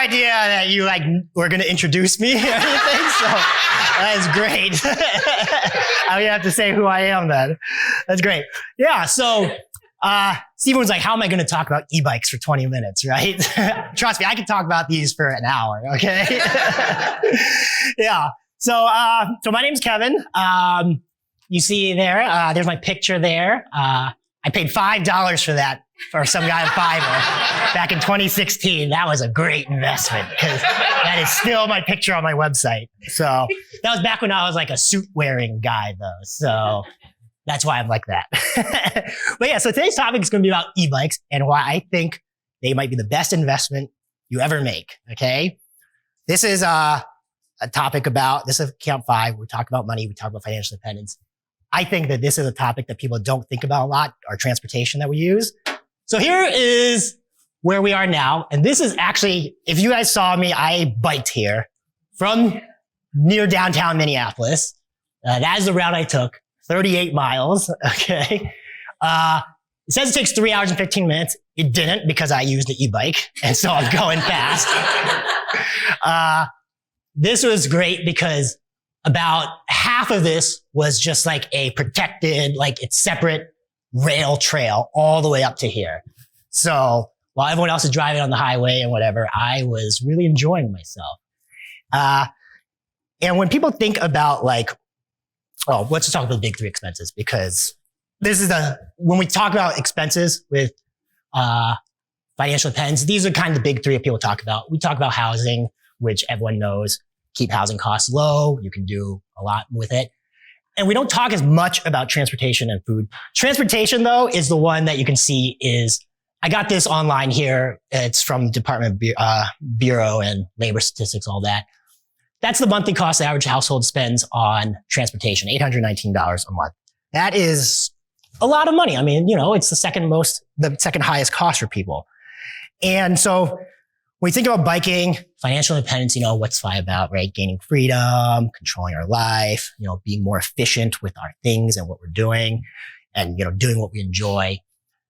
idea that you were going to introduce me or anything. So that is great. I would have to say who I am then. That's great. Yeah. So, Steven was like, how am I going to talk about e-bikes for 20 minutes, right? Trust me, I can talk about these for an hour. Okay. Yeah. So my name's Kevin. You see there, there's my picture there. I paid $5 for that for some guy on Fiverr back in 2016. That was a great investment because that is still my picture on my website. So that was back when I was like a suit wearing guy though. So that's why I'm like that. But yeah, so today's topic is going to be about e-bikes and why I think they might be the best investment you ever make. Okay. This is a topic about, this is CampFI. We talk about money. We talk about financial independence. I think that this is a topic that people don't think about a lot, our transportation that we use. So here is where we are now. And this is actually, if you guys saw me, I biked here from near downtown Minneapolis. That is the route I took, 38 miles. Okay. It says it takes 3 hours and 15 minutes. It didn't because I used the e-bike. And so I'm going fast. This was great because about half of this was just like a protected, like it's separate rail trail all the way up to here. So while everyone else is driving on the highway and whatever, I was really enjoying myself. And when people think about like, oh, let's just talk about the big three expenses because this is when we talk about expenses with, financial independence, these are kind of the big three that people talk about. We talk about housing, which everyone knows, keep housing costs low. You can do a lot with it. And we don't talk as much about transportation and food. Transportation, though, is the one that you can see is, I got this online here. It's from Department of Bureau and Labor Statistics, all that. That's the monthly cost the average household spends on transportation, $819 a month. That is a lot of money. I mean, you know, it's the second highest cost for people. And so when you think about biking, financial independence, you know, what's FI about, right? Gaining freedom, controlling our life, you know, being more efficient with our things and what we're doing and, you know, doing what we enjoy.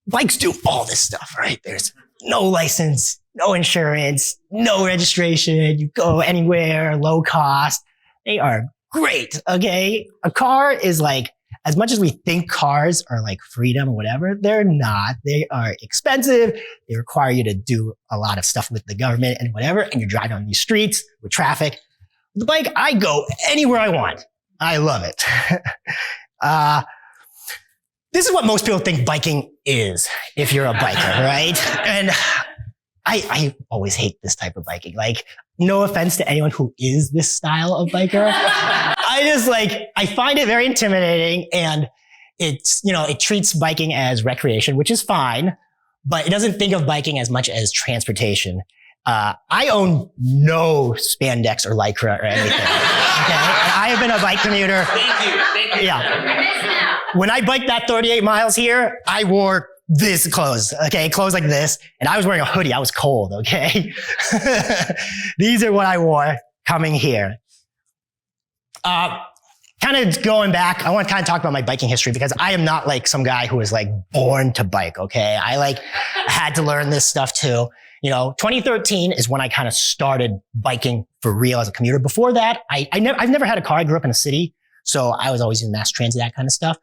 Bikes do all this stuff, right? There's no license, no insurance, no registration. You go anywhere, low cost. They are great. Okay. A car is like, as much as we think cars are like freedom or whatever, they're not. They are expensive. They require you to do a lot of stuff with the government and whatever. And you're driving on these streets with traffic. With the bike, I go anywhere I want. I love it. This is what most people think biking is if you're a biker, right? And I always hate this type of biking. Like, no offense to anyone who is this style of biker. I find it very intimidating and it's, you know, it treats biking as recreation, which is fine, but it doesn't think of biking as much as transportation. I own no spandex or Lycra or anything. Okay. I have been a bike commuter. Thank you. Yeah. When I biked that 38 miles here, I wore this clothes, okay? Clothes like this. And I was wearing a hoodie. I was cold, okay? These are what I wore coming here. Kind of going back, I want to kind of talk about my biking history because I am not like some guy who was like born to bike, okay? I had to learn this stuff too. You know, 2013 is when I kind of started biking for real as a commuter. Before that, I've never had a car. I grew up in a city, so I was always in mass transit, that kind of stuff.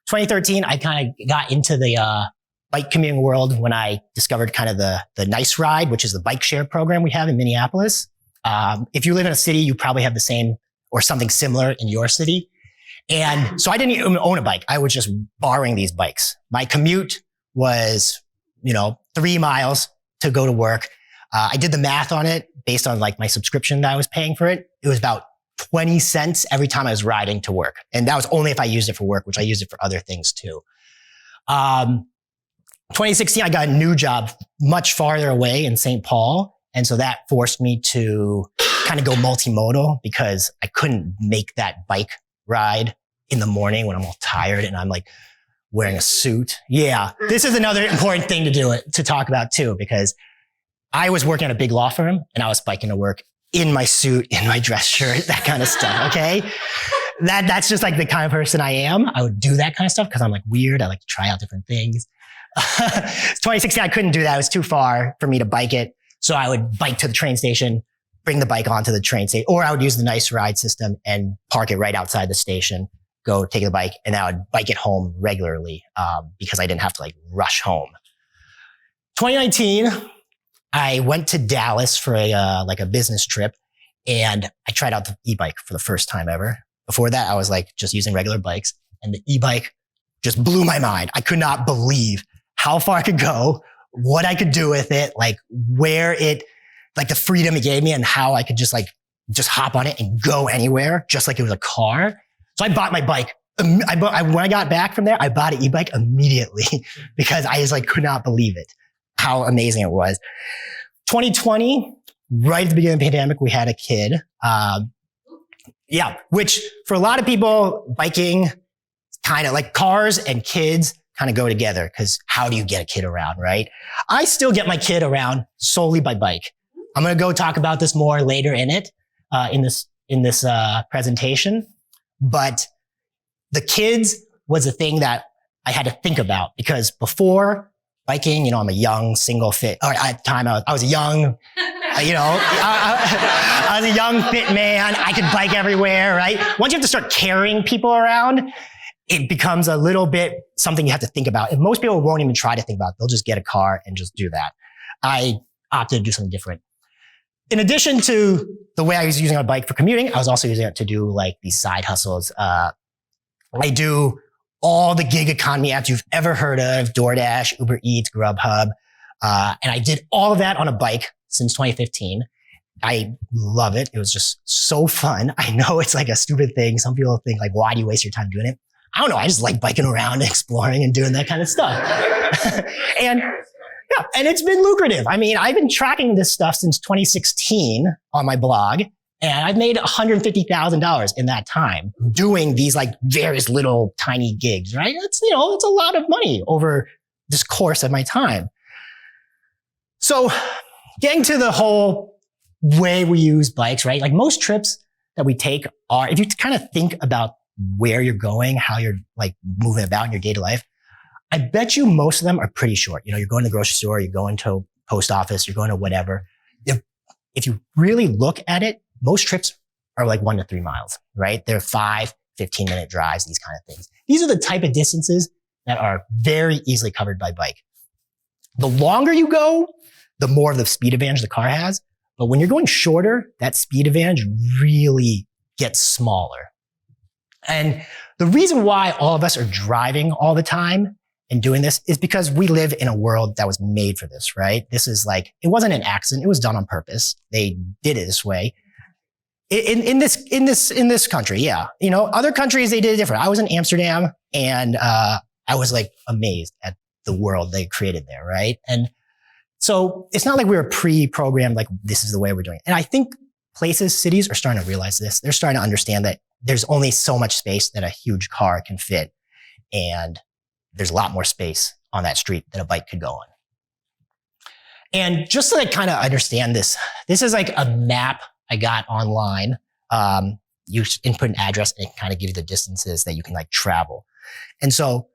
2013, I kind of got into the bike commuting world when I discovered kind of the Nice Ride, which is the bike share program we have in Minneapolis. If you live in a city, you probably have the same or something similar in your city. And so I didn't even own a bike. I was just borrowing these bikes. My commute was, 3 miles to go to work. I did the math on it based on like my subscription that I was paying for it. It was about 20 cents every time I was riding to work. And that was only if I used it for work, which I used it for other things too. 2016, I got a new job much farther away in St. Paul. And so that forced me to kind of go multimodal because I couldn't make that bike ride in the morning when I'm all tired and I'm like wearing a suit. Yeah. This is another important thing to talk about too, because I was working at a big law firm and I was biking to work in my suit, in my dress shirt, that kind of stuff. Okay. That's just like the kind of person I am. I would do that kind of stuff because I'm like weird. I like to try out different things. 2016, I couldn't do that. It was too far for me to bike it. So I would bike to the train station, bring the bike onto the train station, or I would use the nice ride system and park it right outside the station, go take the bike, and I would bike it home regularly because I didn't have to like rush home. 2019, I went to Dallas for a business trip, and I tried out the e-bike for the first time ever. Before that, I was like just using regular bikes, and the e-bike just blew my mind. I could not believe how far I could go, what I could do with it, like the freedom it gave me and how I could just hop on it and go anywhere, just like it was a car. So I bought my bike. When I got back from there, I bought an e-bike immediately because I just like could not believe it, how amazing it was. 2020, right at the beginning of the pandemic, we had a kid. Which for a lot of people, biking kind of like cars and kids kind of go together because how do you get a kid around, right? I still get my kid around solely by bike. I'm going to go talk about this more later in this presentation. But the kids was a thing that I had to think about because before biking, I'm a young single fit, or at the time I was a young, I was a young fit man. I could bike everywhere, right? Once you have to start carrying people around, it becomes a little bit something you have to think about. And most people won't even try to think about it. They'll just get a car and just do that. I opted to do something different. In addition to the way I was using a bike for commuting, I was also using it to do like these side hustles. I do all the gig economy apps you've ever heard of, DoorDash, Uber Eats, Grubhub. And I did all of that on a bike since 2015. I love it. It was just so fun. I know it's like a stupid thing. Some people think like, why do you waste your time doing it? I don't know. I just like biking around and exploring and doing that kind of stuff. And it's been lucrative. I mean, I've been tracking this stuff since 2016 on my blog, and I've made $150,000 in that time doing these like various little tiny gigs, right? It's a lot of money over this course of my time. So getting to the whole way we use bikes, right? Like most trips that we take are, if you kind of think about where you're going, how you're like moving about in your day to life, I bet you most of them are pretty short. You're going to the grocery store, you're going to post office, you're going to whatever. If you really look at it, most trips are like 1 to 3 miles, right? They're 5, 15-minute drives, these kind of things. These are the type of distances that are very easily covered by bike. The longer you go, the more of the speed advantage the car has. But when you're going shorter, that speed advantage really gets smaller. And the reason why all of us are driving all the time and doing this is because we live in a world that was made for this, right? This is like, it wasn't an accident. It was done on purpose. They did it this way. In this country, yeah. Other countries, they did it different. I was in Amsterdam and I was like amazed at the world they created there, right? And so it's not like we were pre-programmed, like this is the way we're doing it. And I think cities are starting to realize this. They're starting to understand that there's only so much space that a huge car can fit. And there's a lot more space on that street that a bike could go on. And just to like kind of understand this is like a map I got online. You input an address and it kind of gives you the distances that you can like travel. And so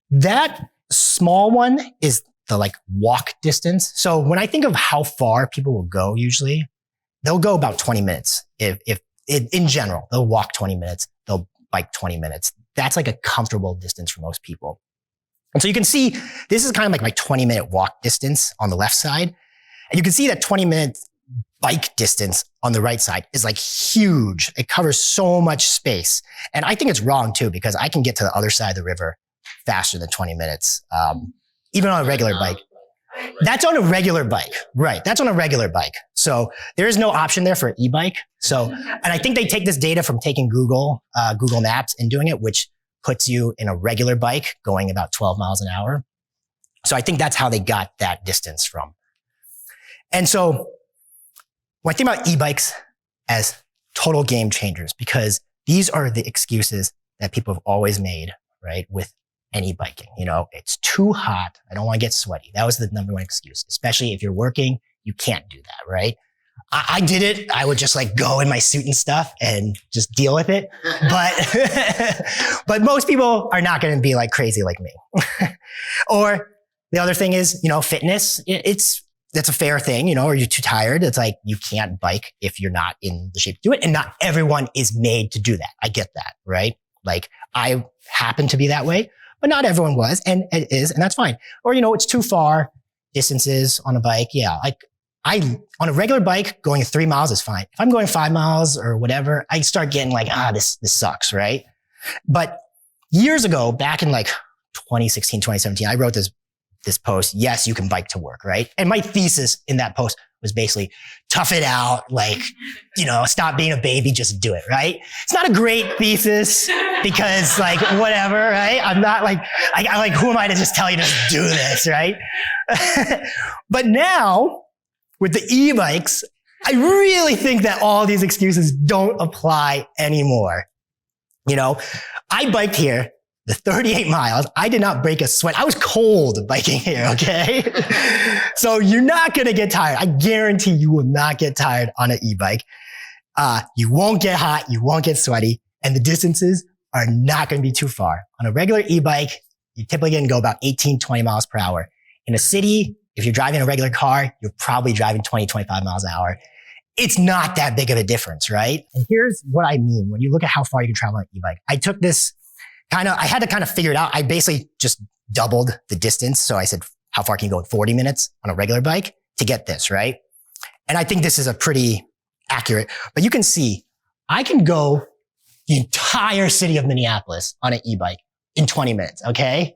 that small one is the like walk distance. So when I think of how far people will go, usually they'll go about 20 minutes. If in general, they'll walk 20 minutes, they'll bike 20 minutes. That's like a comfortable distance for most people. And so you can see, this is kind of like my 20-minute walk distance on the left side. And you can see that 20-minute bike distance on the right side is like huge. It covers so much space. And I think it's wrong too, because I can get to the other side of the river faster than 20 minutes, even on a regular bike. That's on a regular bike, right? That's on a regular bike. So there is no option there for an e-bike. So, and I think they take this data from taking Google Maps and doing it, which puts you in a regular bike going about 12 miles an hour. So I think that's how they got that distance from. And so when I think about e-bikes as total game changers, because these are the excuses that people have always made, right? With any biking, it's too hot. I don't want to get sweaty. That was the number one excuse, especially if you're working, you can't do that, right? I did it. I would just like go in my suit and stuff and just deal with it. But most people are not going to be like crazy like me. Or the other thing is, fitness. It's that's a fair thing, or you're too tired. It's like, you can't bike if you're not in the shape to do it. And not everyone is made to do that. I get that, right? Like, I happen to be that way, but not everyone was, and it is, and that's fine. Or, it's too far distances on a bike. Yeah. Like, on a regular bike, going 3 miles is fine. If I'm going 5 miles or whatever, I start getting like, this sucks, right? But years ago, back in like 2016, 2017, I wrote this post, yes, you can bike to work, right? And my thesis in that post was basically tough it out, like, stop being a baby, just do it, right? It's not a great thesis because like, whatever, right? I'm not like, who am I to just tell you to just do this, right? But now with the e-bikes, I really think that all these excuses don't apply anymore. I biked here the 38 miles. I did not break a sweat. I was cold biking here, okay? So you're not going to get tired. I guarantee you will not get tired on an e-bike. You won't get hot. You won't get sweaty. And the distances are not going to be too far. On a regular e-bike, you're typically going to go about 18, 20 miles per hour. In a city, if you're driving a regular car, you're probably driving 20, 25 miles an hour. It's not that big of a difference, right? And here's what I mean. When you look at how far you can travel on an e-bike, I took this I had to kind of figure it out. I basically just doubled the distance. So I said, how far can you go in 40 minutes on a regular bike to get this, right? And I think this is a pretty accurate, but you can see I can go the entire city of Minneapolis on an e-bike in 20 minutes, okay?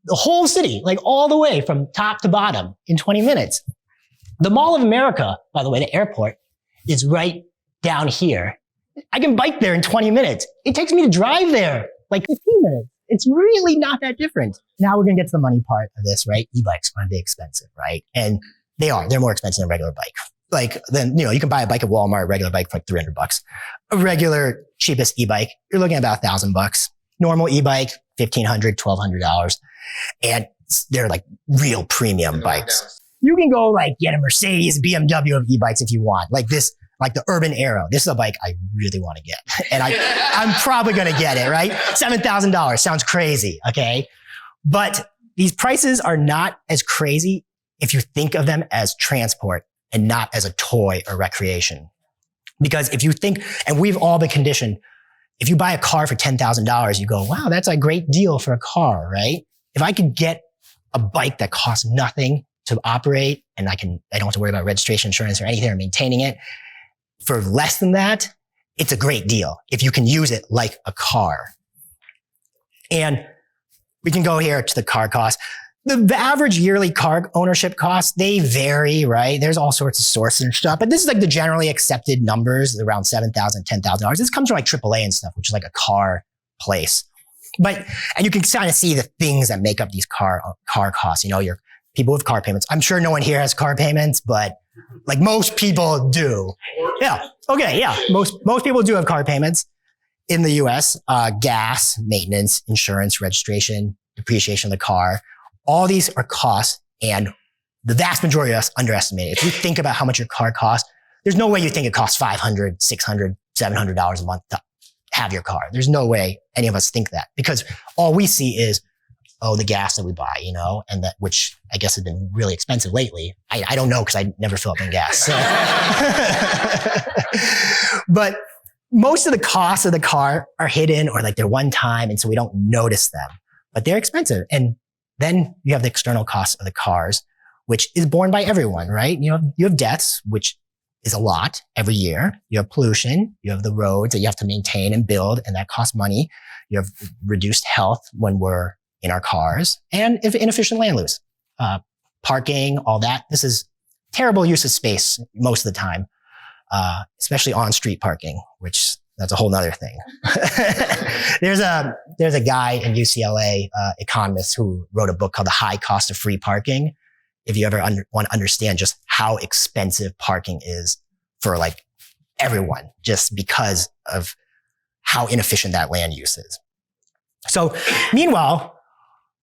The whole city, like all the way from top to bottom in 20 minutes. The Mall of America, by the way, the airport, is right down here. I can bike there in 20 minutes. It takes me to drive there like 15 minutes. It's really not that different. Now we're going to get to the money part of this, right? E-bikes are expensive, right? And they're more expensive than a regular bike. Like then, you can buy a bike at Walmart, a regular bike for like $300. A regular cheapest e-bike, you're looking at about $1,000. Normal e-bike, $1,500, $1,200. And they're like real premium bikes. You can go like get a Mercedes, BMW of e-bikes if you want. Like the Urban Arrow. This is a bike I really want to get. And I'm probably going to get it, right? $7,000 sounds crazy. Okay. But these prices are not as crazy if you think of them as transport and not as a toy or recreation. Because if you think, and we've all been conditioned, if you buy a car for $10,000, you go, wow, that's a great deal for a car, right? If I could get a bike that costs nothing to operate and I don't have to worry about registration, insurance or anything or maintaining it, for less than that, it's a great deal if you can use it like a car. And we can go here to the car cost. The average yearly car ownership costs, they vary, right? There's all sorts of sources and stuff, but this is like the generally accepted numbers, around $7,000, $10,000. This comes from like AAA and stuff, which is like a car place. And you can kind of see the things that make up these car costs. Your people with car payments. I'm sure no one here has car payments, but like most people do. Yeah. Okay. Yeah. Most people do have car payments in the US, gas, maintenance, insurance, registration, depreciation of the car. All these are costs, and the vast majority of us underestimate it. If you think about how much your car costs, there's no way you think it costs $500, $600, $700 a month to have your car. There's no way any of us think that, because all we see is, the gas that we buy, and that, which I guess has been really expensive lately. I don't know because I never fill up on gas. So. But most of the costs of the car are hidden or like they're one time. And so we don't notice them, but they're expensive. And then you have the external costs of the cars, which is borne by everyone, right? You have deaths, which is a lot every year. You have pollution. You have the roads that you have to maintain and build, and that costs money. You have reduced health when we're in our cars, and inefficient land use, parking, all that. This is terrible use of space most of the time, especially on-street parking, which that's a whole nother thing. There's a guy in UCLA, economist, who wrote a book called The High Cost of Free Parking. If you ever want to understand just how expensive parking is for like everyone, just because of how inefficient that land use is. So meanwhile,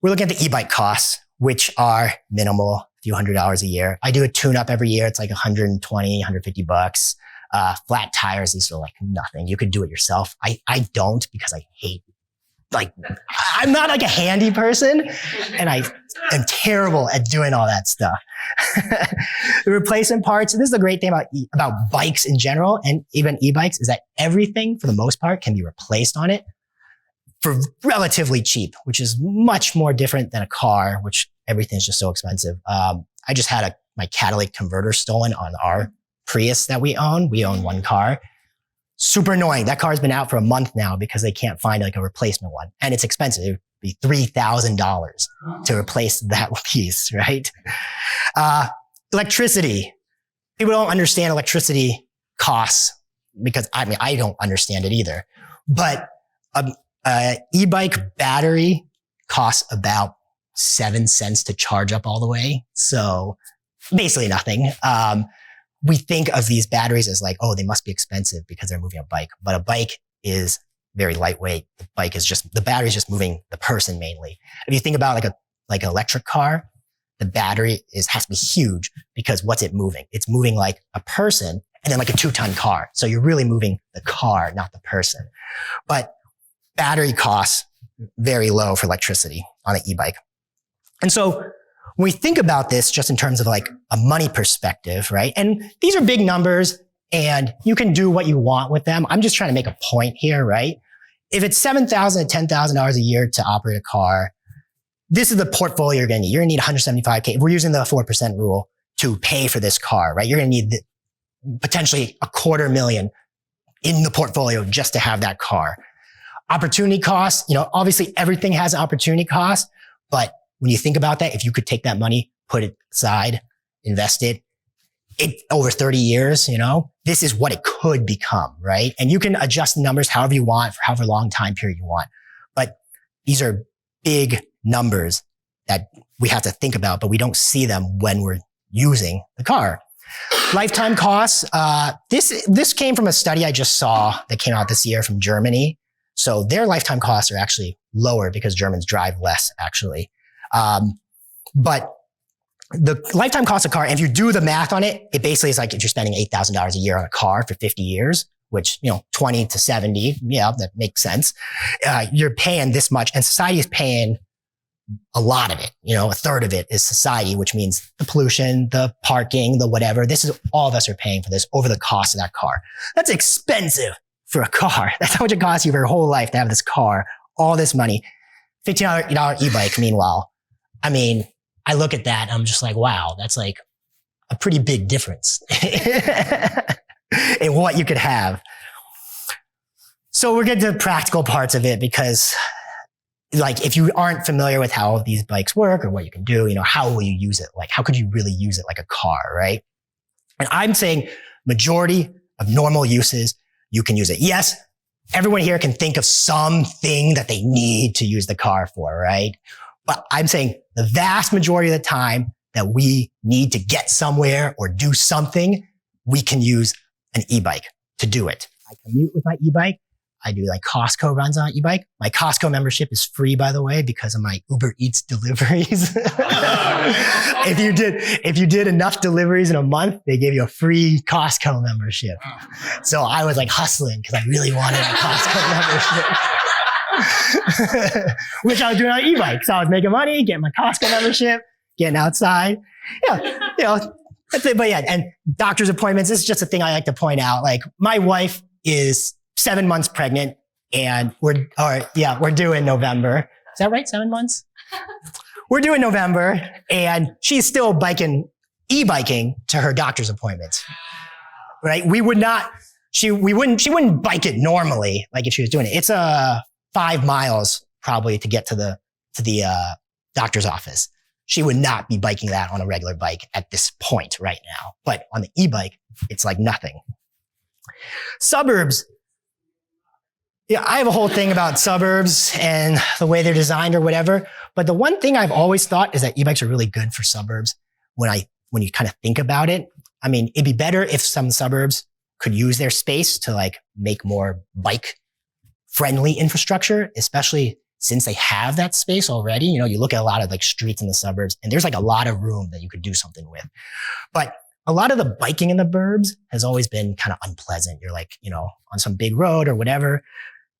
we're looking at the e-bike costs, which are minimal, a few $100s a year. I do a tune-up every year. It's like $120, $150. Flat tires, these are like nothing. You could do it yourself. I don't, because I hate like, I'm not like a handy person, and I am terrible at doing all that stuff. The replacement parts, this is the great thing about bikes in general, and even e-bikes, is that everything, for the most part, can be replaced on it for relatively cheap, which is much more different than a car, which everything's just so expensive. I just had my catalytic converter stolen on our Prius that we own. We own one car. Super annoying. That car's been out for a month now because they can't find like a replacement one. And it's expensive. It would be $3,000 to replace that piece, right? Electricity. People don't understand electricity costs because I don't understand it either. But e-bike battery costs about 7 cents to charge up all the way. So basically nothing. We think of these batteries as like, oh, they must be expensive because they're moving a bike. But a bike is very lightweight. The battery is just moving the person mainly. If you think about like an electric car, the battery has to be huge because what's it moving? It's moving like a person and then like a 2-ton car. So you're really moving the car, not the person. But battery costs very low for electricity on an e-bike. And so when we think about this just in terms of like a money perspective, right? And these are big numbers and you can do what you want with them. I'm just trying to make a point here, right? If it's $7,000 to $10,000 a year to operate a car, this is the portfolio you're going to need. You're going to need $175K. If we're using the 4% rule to pay for this car, right? You're going to need potentially $250,000 in the portfolio just to have that car. Opportunity costs, obviously everything has an opportunity cost, but when you think about that, if you could take that money, put it aside, invest it over 30 years, this is what it could become, right? And you can adjust the numbers however you want for however long time period you want. But these are big numbers that we have to think about, but we don't see them when we're using the car. Lifetime costs. This came from a study I just saw that came out this year from Germany. So their lifetime costs are actually lower because Germans drive less, actually. But the lifetime cost of a car, and if you do the math on it, it basically is like if you're spending $8,000 a year on a car for 50 years, which, 20 to 70, yeah, that makes sense. You're paying this much, and society is paying a lot of it. A third of it is society, which means the pollution, the parking, the whatever. This is all of us are paying for this over the cost of that car. That's expensive for a car. That's how much it costs you for your whole life to have this car, all this money. $15 e-bike, meanwhile. I look at that and I'm just like, wow, that's like a pretty big difference in what you could have. So we're getting to the practical parts of it because like, if you aren't familiar with how these bikes work or what you can do, how will you use it? Like, how could you really use it like a car, right? And I'm saying majority of normal uses, you can use it. Yes, everyone here can think of something that they need to use the car for, right? But I'm saying the vast majority of the time that we need to get somewhere or do something, we can use an e-bike to do it. I commute with my e-bike. I do like Costco runs on e-bike. My Costco membership is free, by the way, because of my Uber Eats deliveries. If you did enough deliveries in a month, they gave you a free Costco membership. So I was like hustling because I really wanted a Costco membership. Which I was doing on e-bike. So I was making money, getting my Costco membership, getting outside. Yeah, that's it. But yeah, and doctor's appointments, this is just a thing I like to point out. Like my wife is 7 months pregnant and we're due in November. Is that right? 7 months? We're due in November and she's still e-biking to her doctor's appointments, right? She wouldn't bike it normally, like if she was doing it. It's 5 miles probably to get to the doctor's office. She would not be biking that on a regular bike at this point right now. But on the e-bike, it's like nothing. Suburbs. Yeah, I have a whole thing about suburbs and the way they're designed or whatever. But the one thing I've always thought is that e-bikes are really good for suburbs when you kind of think about it. It'd be better if some suburbs could use their space to like make more bike friendly infrastructure, especially since they have that space already. You look at a lot of like streets in the suburbs and there's like a lot of room that you could do something with. But a lot of the biking in the burbs has always been kind of unpleasant. You're like, on some big road or whatever.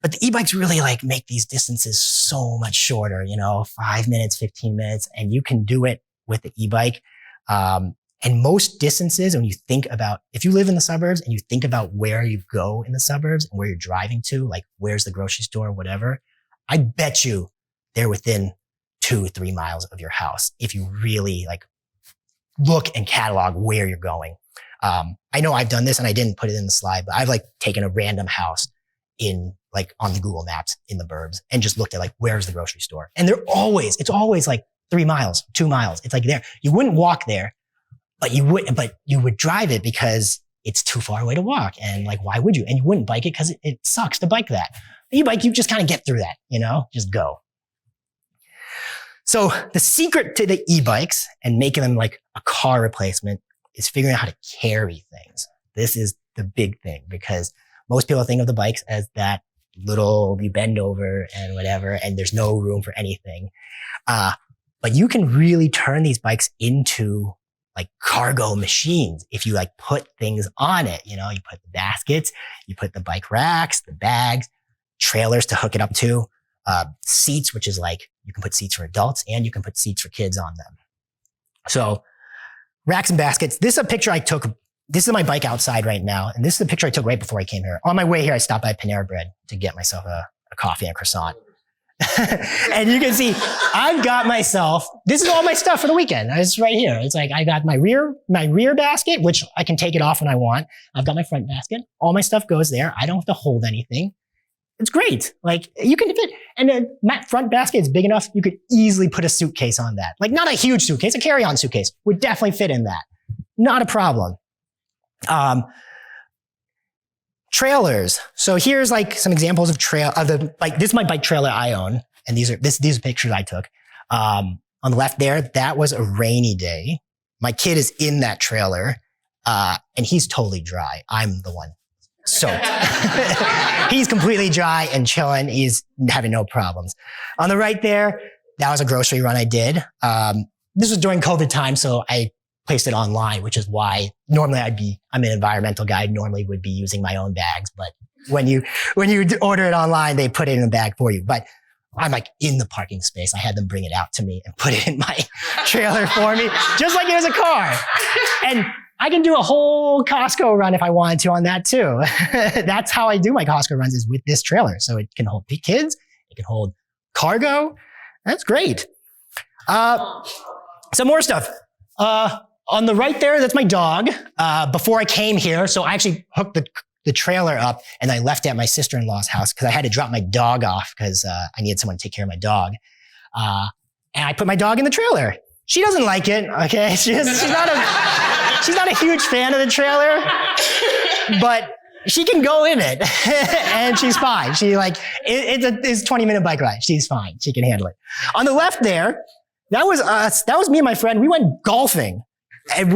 But the e-bikes really like make these distances so much shorter, 5 minutes, 15 minutes, and you can do it with the e-bike. And most distances, when you think about, if you live in the suburbs and you think about where you go in the suburbs and where you're driving to, like where's the grocery store, whatever, I bet you they're within 2-3 miles of your house if you really like look and catalog where you're going. I know I've done this and I didn't put it in the slide, but I've like taken a random house in like on the Google Maps in the burbs and just looked at like, where's the grocery store? And it's always like 3 miles, 2 miles. It's like there. You wouldn't walk there, but you would drive it because it's too far away to walk. And like, why would you? And you wouldn't bike it because it sucks to bike that. The e-bike, you just kind of get through that, just go. So the secret to the e-bikes and making them like a car replacement is figuring out how to carry things. This is the big thing because most people think of the bikes as that little, you bend over and whatever, and there's no room for anything. But you can really turn these bikes into like cargo machines if you like put things on it. You put the baskets, you put the bike racks, the bags, trailers to hook it up to, seats, which is like you can put seats for adults and you can put seats for kids on them. So racks and baskets. This is a picture I took. This is my bike outside right now. And this is the picture I took right before I came here. On my way here, I stopped by Panera Bread to get myself a coffee and a croissant. And you can see I've got myself, this is all my stuff for the weekend. It's right here. It's like I got my rear basket, which I can take it off when I want. I've got my front basket. All my stuff goes there. I don't have to hold anything. It's great. Like you can fit, and the front basket is big enough. You could easily put a suitcase on that. Like not a huge suitcase, a carry-on suitcase would definitely fit in that. Not a problem. Trailers. So here's like some examples of this is my bike trailer I own. And these are pictures I took. On the left there, that was a rainy day. My kid is in that trailer, and he's totally dry. I'm the one soaked. He's completely dry and chilling. He's having no problems. On the right there, that was a grocery run I did. This was during COVID time, so I placed it online, which is why normally I'm an environmental guy, normally would be using my own bags. But when you order it online, they put it in a bag for you. But I'm like in the parking space. I had them bring it out to me and put it in my trailer for me, just like it was a car. And I can do a whole Costco run if I wanted to on that too. That's how I do my Costco runs, is with this trailer. So it can hold kids, it can hold cargo. That's great. Some more stuff. On the right there, that's my dog. Before I came here, so I actually hooked the trailer up and I left it at my sister-in-law's house because I had to drop my dog off because I needed someone to take care of my dog. And I put my dog in the trailer. She doesn't like it, okay? She's not a huge fan of the trailer, but she can go in it and she's fine. It's a 20-minute bike ride. She's fine. She can handle it. On the left there, that was us. That was me and my friend. We went golfing. And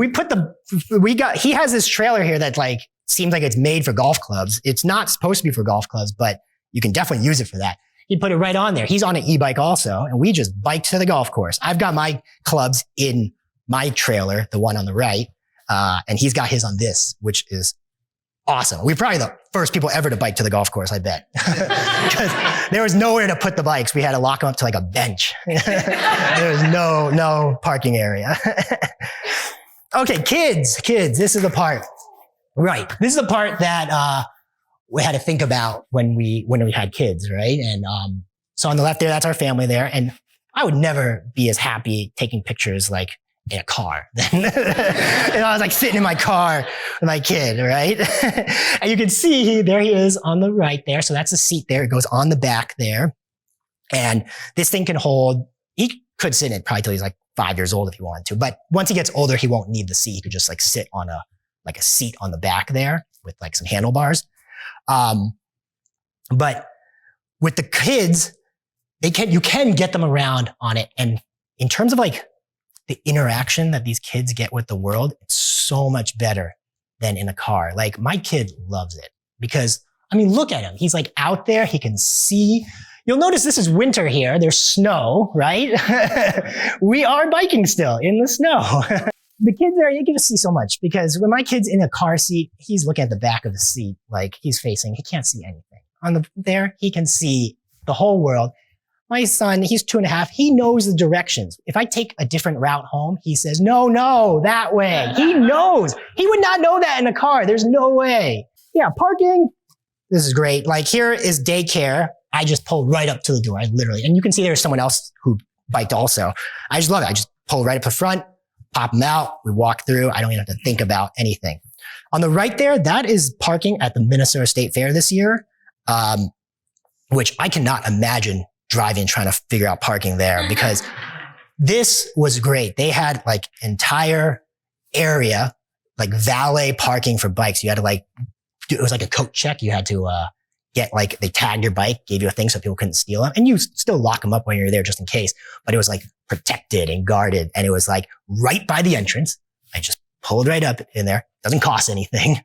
he has this trailer here that like seems like it's made for golf clubs. It's not supposed to be for golf clubs, but you can definitely use it for that. He put it right on there. He's on an e-bike also, and we just biked to the golf course. I've got my clubs in my trailer, the one on the right, and he's got his on this, which is awesome. We're probably the first people ever to bike to the golf course, I bet. Because there was nowhere to put the bikes. We had to lock them up to like a bench. There was no parking area. Okay, kids, this is the part. Right. This is the part that we had to think about when we had kids, right? And so on the left there, that's our family there. And I would never be as happy taking pictures like in a car. I was like sitting in my car with my kid, right? And you can see there he is on the right there. So that's the seat there. It goes on the back there. And this thing can hold, he could sit in it probably till he's like 5 years old if he wanted to. But once he gets older, he won't need the seat. He could just like sit on a seat on the back there with like some handlebars. But with the kids, you can get them around on it. And in terms of like the interaction that these kids get with the world, it's so much better than in a car. Like my kid loves it because, I mean, look at him. He's like out there. He can see. You'll notice this is winter here. There's snow, right? We are biking still in the snow. The kids there, you get to see so much because when my kid's in a car seat, he's looking at the back of the seat, like he can't see anything. there, he can see the whole world. My son, he's 2.5. He knows the directions. If I take a different route home, he says, no, that way. He knows. He would not know that in a car. There's no way. Yeah, parking. This is great. Like here is daycare. I just pulled right up to the door. I literally, and you can see there's someone else who biked also. I just love it. I just pull right up the front, pop them out. We walk through. I don't even have to think about anything. On the right there, that is parking at the Minnesota State Fair this year, which I cannot imagine driving, trying to figure out parking there because this was great. They had like entire area, like valet parking for bikes. You had to like, it was like a coat check. You had to, get like, they tagged your bike, gave you a thing so people couldn't steal them. And you still lock them up when you're there just in case, but it was like protected and guarded. And it was like right by the entrance. I just pulled right up in there. Doesn't cost anything.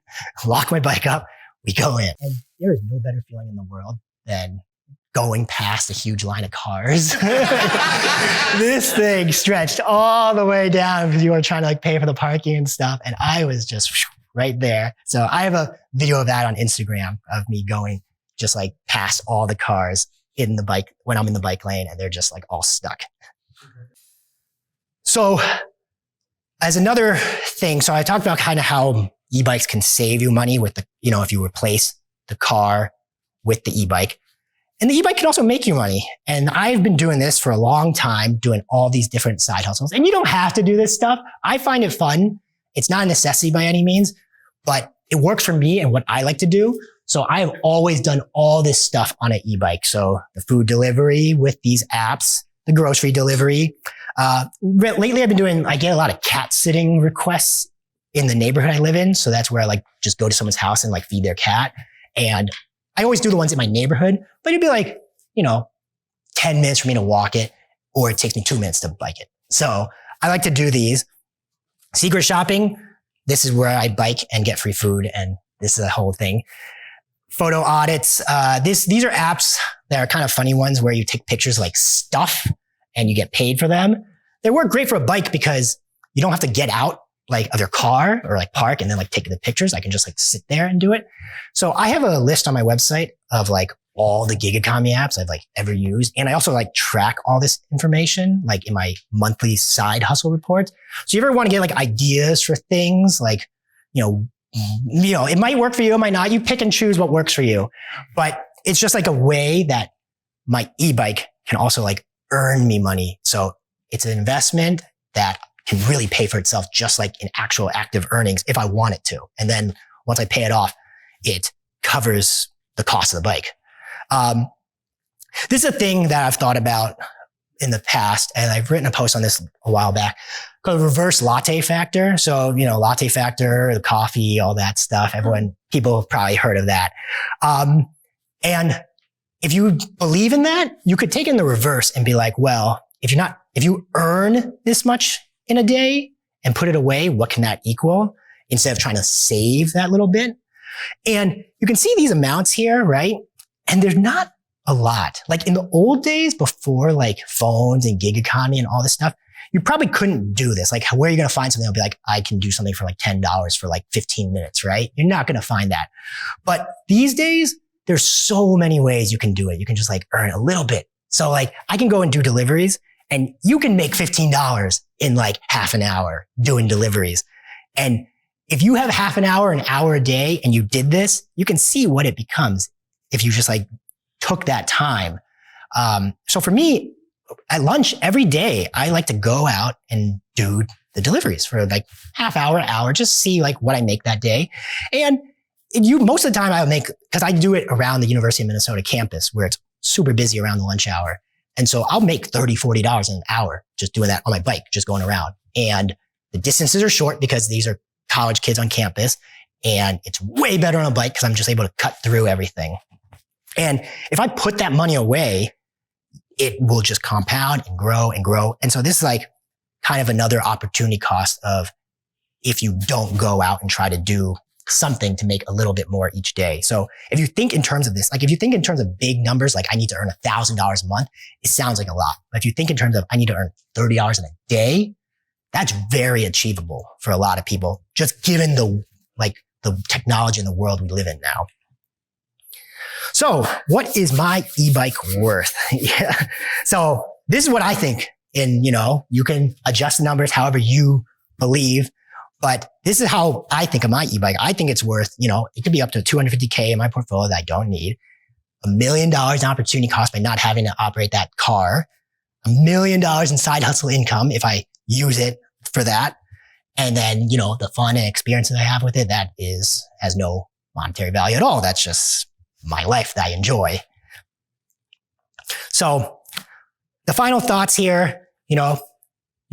Lock my bike up. We go in. And there is no better feeling in the world than going past a huge line of cars. This thing stretched all the way down because you were trying to like pay for the parking and stuff. And I was just right there. So I have a video of that on Instagram of me going just like past all the cars in the bike when I'm in the bike lane and they're just like all stuck. So as another thing, so I talked about kind of how e-bikes can save you money with the, you know, if you replace the car with the e-bike. And the e-bike can also make you money. And I've been doing this for a long time, doing all these different side hustles. And you don't have to do this stuff. I find it fun. It's not a necessity by any means, but it works for me and what I like to do. So I have always done all this stuff on an e-bike. So the food delivery with these apps, the grocery delivery. Lately I get a lot of cat sitting requests in the neighborhood I live in. So that's where I like just go to someone's house and like feed their cat. And I always do the ones in my neighborhood, but it'd be like, 10 minutes for me to walk it, or it takes me 2 minutes to bike it. So I like to do these. Secret shopping. This is where I bike and get free food. And this is a whole thing. Photo audits. These are apps that are kind of funny ones where you take pictures like stuff and you get paid for them. They work great for a bike because you don't have to get out like of your car or like park and then like take the pictures. I can just like sit there and do it. So I have a list on my website of like all the gig economy apps I've like ever used. And I also like track all this information like in my monthly side hustle reports. So you ever want to get like ideas for things like, it might work for you, it might not. You pick and choose what works for you. But it's just like a way that my e-bike can also like earn me money. So it's an investment that can really pay for itself just like in actual active earnings if I want it to. And then once I pay it off, it covers the cost of the bike. This is a thing that I've thought about in the past, and I've written a post on this a while back called reverse latte factor. So, latte factor, the coffee, all that stuff. People have probably heard of that. And if you believe in that, you could take in the reverse and be like, well, if you earn this much in a day and put it away, what can that equal? Instead of trying to save that little bit. And you can see these amounts here, right? And there's not a lot. Like in the old days before like phones and gig economy and all this stuff, you probably couldn't do this. Like where are you going to find something that'll be like, I can do something for like $10 for like 15 minutes, right? You're not going to find that. But these days, there's so many ways you can do it. You can just like earn a little bit. So like I can go and do deliveries and you can make $15 in like half an hour doing deliveries. And if you have half an hour a day and you did this, you can see what it becomes if you just like took that time. So for me, at lunch every day, I like to go out and do the deliveries for like half hour, just see like what I make that day. And most of the time I'll make, because I do it around the University of Minnesota campus where it's super busy around the lunch hour. And so I'll make $30, $40 an hour just doing that on my bike, just going around. And the distances are short because these are college kids on campus. And it's way better on a bike because I'm just able to cut through everything. And if I put that money away, it will just compound and grow and grow. And so this is like kind of another opportunity cost of if you don't go out and try to do something to make a little bit more each day. So if you think in terms of this, like if you think in terms of big numbers, like I need to earn $1,000 a month, it sounds like a lot. But if you think in terms of I need to earn $30 in a day, that's very achievable for a lot of people, just given the technology in the world we live in now. So what is my e-bike worth? Yeah. So this is what I think. And, you can adjust the numbers however you believe, but this is how I think of my e-bike. I think it's worth, it could be up to $250K in my portfolio that I don't need, $1 million in opportunity cost by not having to operate that car, $1 million in side hustle income if I use it for that. And then, the fun and experience that I have with it, has no monetary value at all. That's just my life that I enjoy. So the final thoughts here, you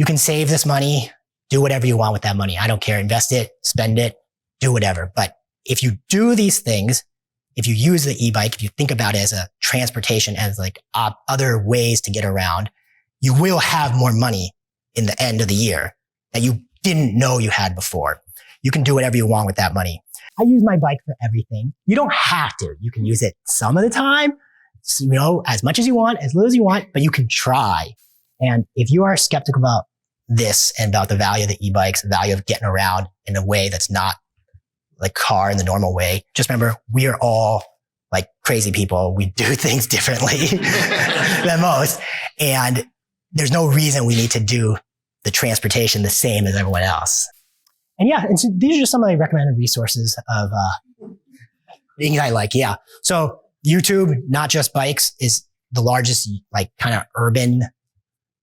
can save this money, do whatever you want with that money. I don't care. Invest it, spend it, do whatever. But if you do these things, if you use the e-bike, if you think about it as a transportation, as like other ways to get around, you will have more money in the end of the year that you didn't know you had before. You can do whatever you want with that money. I use my bike for everything. You don't have to. You can use it some of the time, as much as you want, as little as you want, but you can try. And if you are skeptical about this and about the value of the e-bikes, the value of getting around in a way that's not like car in the normal way, just remember, we are all like crazy people. We do things differently than most. And there's no reason we need to do the transportation the same as everyone else. And yeah, and so these are just some of the recommended resources of things I like. Yeah. So YouTube, Not Just Bikes, is the largest like kind of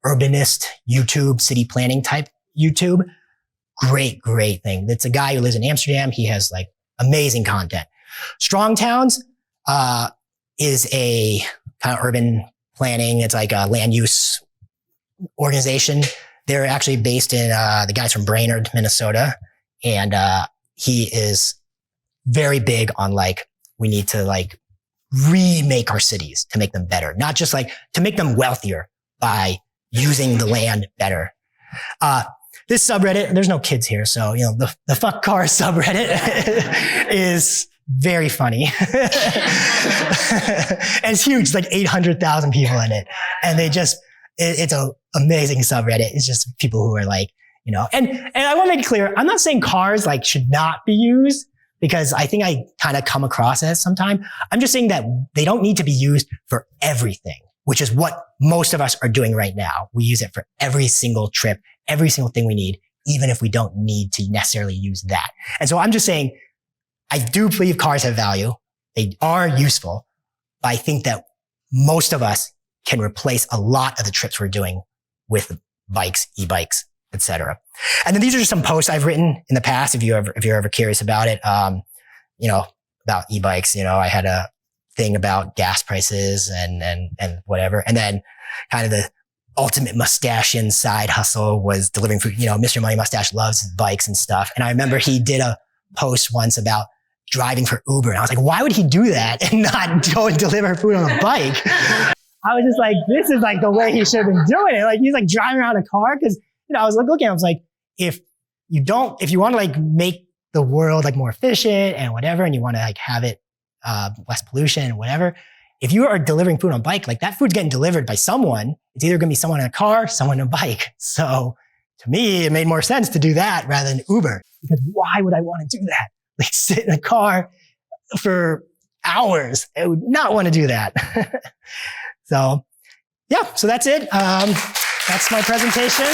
urbanist YouTube, city planning type YouTube. Great thing. It's a guy who lives in Amsterdam. He has like amazing content. Strong Towns is a kind of urban planning. It's like a land use organization. They're actually based in the guy's from Brainerd, Minnesota. And he is very big on like, we need to like remake our cities to make them better, not just like to make them wealthier by using the land better. This subreddit, there's no kids here. So, the fuck car subreddit is very funny. And it's huge. It's like 800,000 people in it. And it's an amazing subreddit. It's just people who are like, and I want to make it clear, I'm not saying cars like should not be used, because I think I kind of come across as sometimes. I'm just saying that they don't need to be used for everything, which is what most of us are doing right now. We use it for every single trip, every single thing we need, even if we don't need to necessarily use that. And so I'm just saying, I do believe cars have value. They are useful, but I think that most of us can replace a lot of the trips we're doing with bikes, e-bikes, etc. And then these are just some posts I've written in the past. If you're ever curious about it, about e-bikes, I had a thing about gas prices and whatever. And then kind of the ultimate mustachian side hustle was delivering food. Mr. Money Mustache loves bikes and stuff. And I remember he did a post once about driving for Uber. And I was like, why would he do that and not go and deliver food on a bike? I was just like, this is like the way he should have been doing it. Like he's like driving around a car. Cause I was like looking at it, I was like, if you want to like make the world like more efficient and whatever, and you want to like have it, less pollution and whatever, if you are delivering food on a bike, like that food's getting delivered by someone. It's either going to be someone in a car, someone in a bike. So to me, it made more sense to do that rather than Uber, because why would I want to do that? Like sit in a car for hours. I would not want to do that. So yeah, so that's it. That's my presentation.